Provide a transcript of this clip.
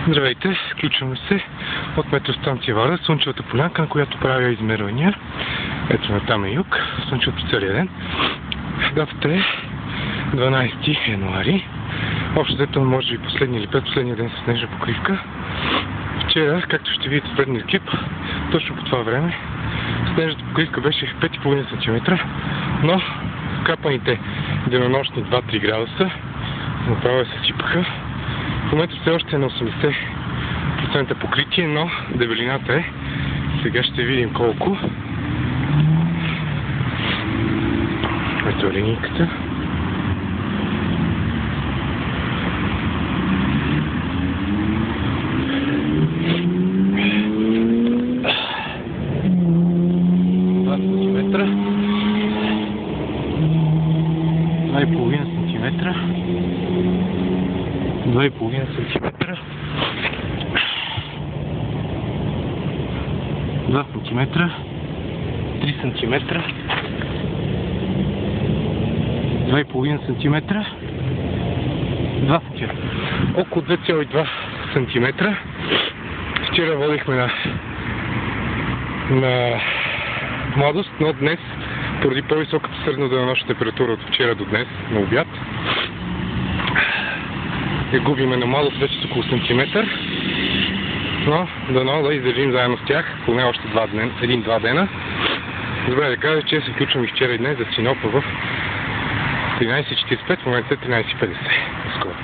Здравейте, включваме се от метростанция Варда, Слънчевата полянка, на която правя измервания. Ето на там е юг, слънчевото целия ден. Датата е 12 януари. Общо взето може би последния или предпоследния ден с снежна покривка. Вчера, както ще видите в предния клип, точно по това време, снежната покривка беше 5,5 см, но капаните денонощни 2-3 градуса направо се сипаха. В момента все още е на 80% покритие, но дебелината е. Сега ще видим колко. Ето е линейката. Сантиметра. 2,5 сантиметра. 2 сантиметра. 3 сантиметра. 2,5 сантиметра. 2 сантиметра. Около 2,2 сантиметра. Вчера водихме на младост, но днес, поради по-високата средноденонощна температура от вчера до днес, на обяд, я губиме на младост вече с около сантиметър, но дано да издържим заедно с тях поне още 1-2 дена. Добре да кажа, че се включвам и вчера и днес за Синопа в 13:45, в момента е 13:50. Скоро.